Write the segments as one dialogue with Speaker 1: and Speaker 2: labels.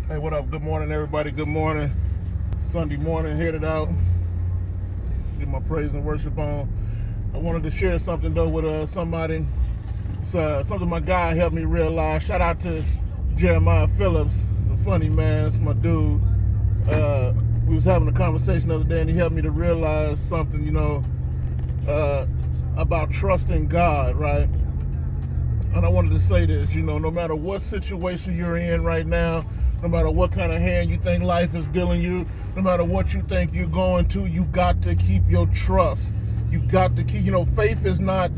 Speaker 1: Hey, what up? Good morning, everybody. Good morning. Sunday morning, headed out. Get my praise and worship on. I wanted to share something though with somebody. It's something my guy helped me realize. Shout out to Jeremiah Phillips, the funny man. It's my dude. We was having a conversation the other day, and he helped me to realize something. About trusting God, right? And I wanted to say this, no matter what situation you're in right now, no matter what kind of hand you think life is dealing you, no matter what you think you're going to, you got to keep your trust. You got to keep, faith is not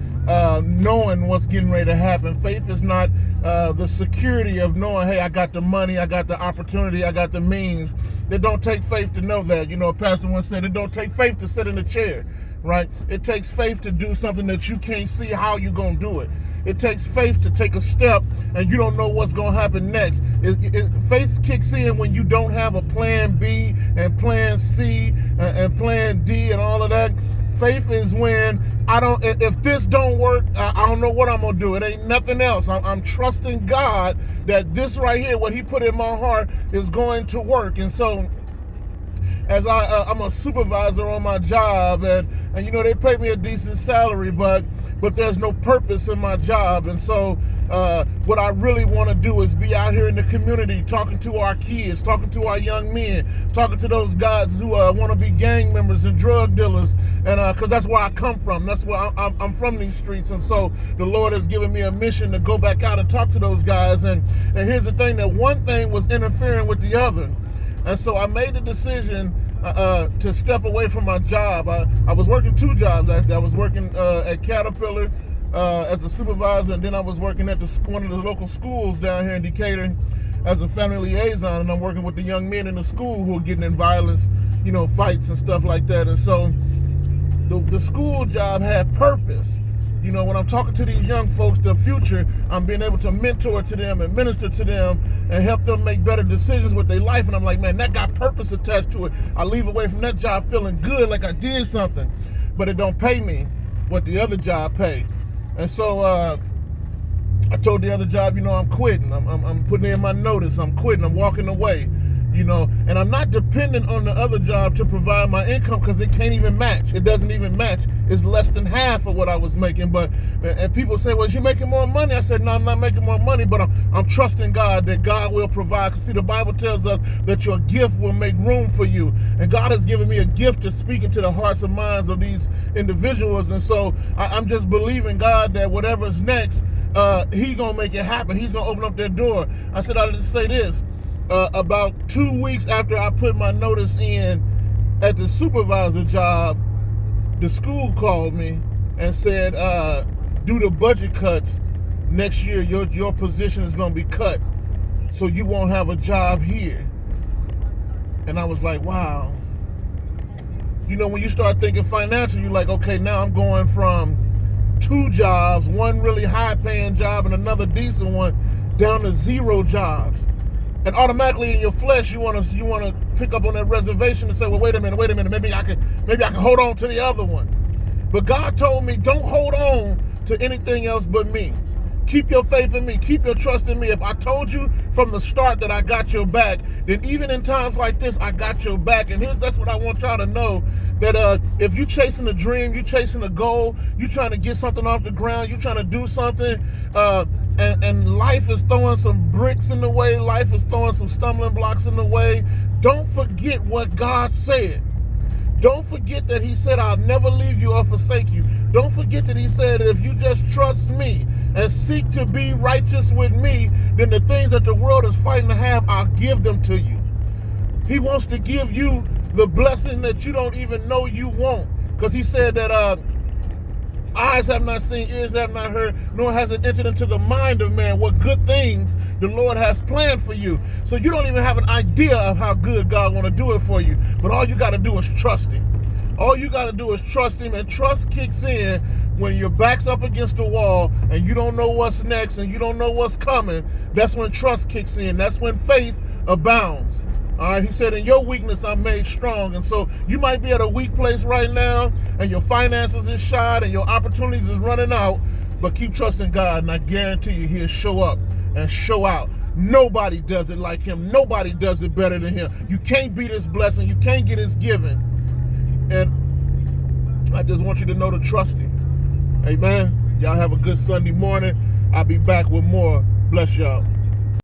Speaker 1: knowing what's getting ready to happen. Faith is not the security of knowing, hey, I got the money, I got the opportunity, I got the means. It don't take faith to know that. A pastor once said, it don't take faith to sit in a chair. Right? It takes faith to do something that you can't see how you're going to do it. It takes faith to take a step and you don't know what's going to happen next. Faith kicks in when you don't have a plan B and plan C and plan D and all of that. Faith is when if this don't work, I don't know what I'm going to do. It ain't nothing else. I'm trusting God that this right here, what he put in my heart, is going to work. And so as I'm a supervisor on my job, and they pay me a decent salary, but there's no purpose in my job. And so what I really want to do is be out here in the community talking to our kids, talking to our young men, talking to those guys who want to be gang members and drug dealers, and because that's where I come from. That's where I'm from, these streets. And so the Lord has given me a mission to go back out and talk to those guys. And here's the thing, that one thing was interfering with the other. And so I made the decision to step away from my job. I was working two jobs, actually. I was working at Caterpillar as a supervisor, and then I was working at one of the local schools down here in Decatur as a family liaison, and I'm working with the young men in the school who are getting in violence, fights and stuff like that. And so the school job had purpose. When I'm talking to these young folks, the future, I'm being able to mentor to them and minister to them and help them make better decisions with their life. And I'm like, man, that got purpose attached to it. I leave away from that job feeling good, like I did something, but it don't pay me what the other job pay. And so I told the other job, I'm quitting. I'm putting in my notice. I'm quitting. I'm walking away. And I'm not dependent on the other job to provide my income, because it can't even match. It doesn't even match. It's less than half of what I was making. And people say, well, you're making more money. I said, no, I'm not making more money, but I'm trusting God that God will provide. Because see, the Bible tells us that your gift will make room for you. And God has given me a gift to speak into the hearts and minds of these individuals. And so I'm just believing God that whatever's next, He's going to make it happen. He's going to open up that door. I said, I'll just say this. About 2 weeks after I put my notice in at the supervisor job, the school called me and said, due to budget cuts, next year your position is going to be cut, so you won't have a job here. And I was like, wow. When you start thinking financial, you're like, okay, now I'm going from 2 jobs, one really high-paying job and another decent one, down to 0 jobs. And automatically in your flesh, you want to pick up on that reservation and say, well, wait a minute, maybe I can hold on to the other one. But God told me, don't hold on to anything else but me. Keep your faith in me. Keep your trust in me. If I told you from the start that I got your back, then even in times like this, I got your back. And that's what I want y'all to know, that if you're chasing a dream, you're chasing a goal, you're trying to get something off the ground, you're trying to do something, and life is throwing some bricks in the way, life is throwing some stumbling blocks in the way, don't forget what God said. Don't forget that He said, I'll never leave you or forsake you. Don't forget that He said that if you just trust me and seek to be righteous with me, then the things that the world is fighting to have, I'll give them to you. He wants to give you the blessing that you don't even know you want, because He said that eyes have not seen, ears have not heard, nor has it entered into the mind of man what good things the Lord has planned for you. So you don't even have an idea of how good God want to do it for you. But all you got to do is trust Him. All you got to do is trust Him, and trust kicks in when your back's up against the wall and you don't know what's next and you don't know what's coming. That's when trust kicks in. That's when faith abounds. All right, He said, in your weakness, I'm made strong. And so you might be at a weak place right now, and your finances is shot and your opportunities is running out, but keep trusting God, and I guarantee you He'll show up and show out. Nobody does it like him. Nobody does it better than him. You can't beat his blessing. You can't get his giving. And I just want you to know to trust him. Amen. Y'all have a good Sunday morning. I'll be back with more. Bless y'all.